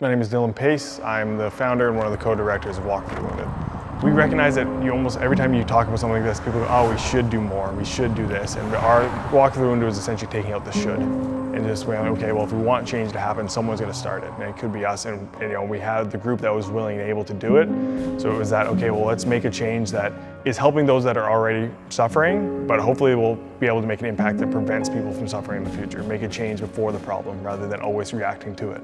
My name is Dylan Pace. I'm the founder and one of the co-directors of Walk for the Wounded. We recognize that almost every time you talk about something like this, people go, oh, we should do more, we should do this. And our Walk for the Wounded is essentially taking out the should. And just going, okay, well, if we want change to happen, someone's going to start it. And it could be us. And we had the group that was willing and able to do it. So it was that, okay, well, let's make a change that is helping those that are already suffering, but hopefully we'll be able to make an impact that prevents people from suffering in the future. Make a change before the problem rather than always reacting to it.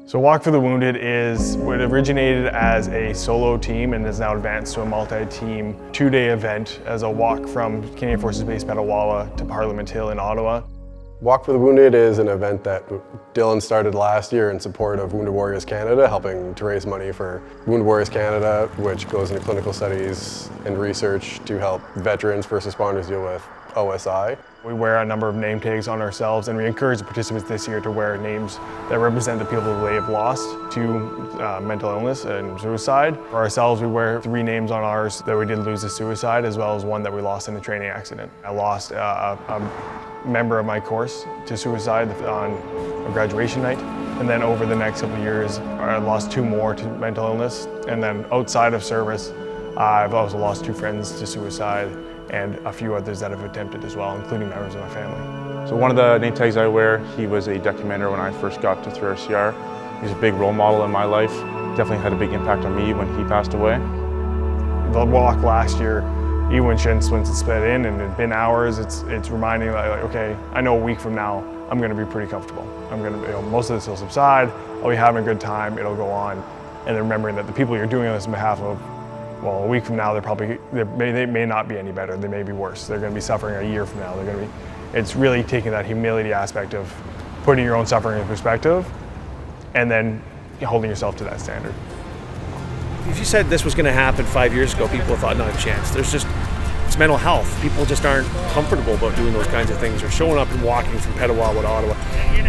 So Walk for the Wounded originated as a solo team and has now advanced to a multi-team 2-day event as a walk from Canadian Forces Base Petawawa to Parliament Hill in Ottawa. Walk for the Wounded is an event that Dylan started last year in support of Wounded Warriors Canada, helping to raise money for Wounded Warriors Canada, which goes into clinical studies and research to help veterans, first responders deal with OSI. We wear a number of name tags on ourselves, and we encourage the participants this year to wear names that represent the people they have lost to mental illness and suicide. For ourselves, we wear 3 names on ours that we did lose to suicide, as well as one that we lost in a training accident. I lost a member of my course to suicide on a graduation night, and then over the next couple of years, I lost 2 more to mental illness, and then outside of service, I've also lost 2 friends to suicide, and a few others that have attempted as well, including members of my family. So one of the name tags I wear, he was a deck commander when I first got to 3RCR. He's a big role model in my life. Definitely had a big impact on me when he passed away. The walk last year, even when it's sped in and it's been hours, it's reminding me, like, okay, I know a week from now, I'm gonna be pretty comfortable. Most of this will subside, I'll be having a good time, it'll go on. And then remembering that the people you're doing this on behalf of, well, a week from now, they may not be any better. They may be worse. They're going to be suffering a year from now. It's really taking that humility aspect of putting your own suffering in perspective and then holding yourself to that standard. If you said this was going to happen 5 years ago, people thought not a chance. It's mental health. People just aren't comfortable about doing those kinds of things or showing up and walking from Petawawa to Ottawa.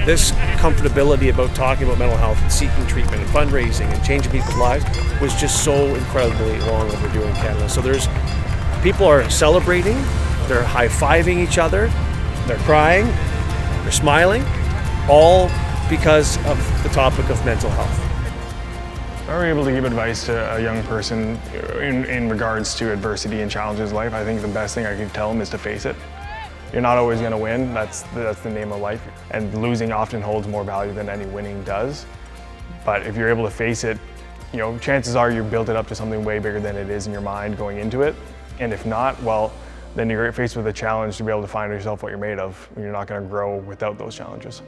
This comfortability about talking about mental health and seeking treatment and fundraising and changing people's lives was just so incredibly long overdue in Canada. So people are celebrating, they're high-fiving each other, they're crying, they're smiling, all because of the topic of mental health. If I were able to give advice to a young person in regards to adversity and challenges in life, I think the best thing I could tell them is to face it. You're not always going to win, that's the name of life. And losing often holds more value than any winning does. But if you're able to face it, chances are you build it up to something way bigger than it is in your mind going into it. And if not, well, then you're faced with a challenge to be able to find yourself what you're made of. You're not going to grow without those challenges.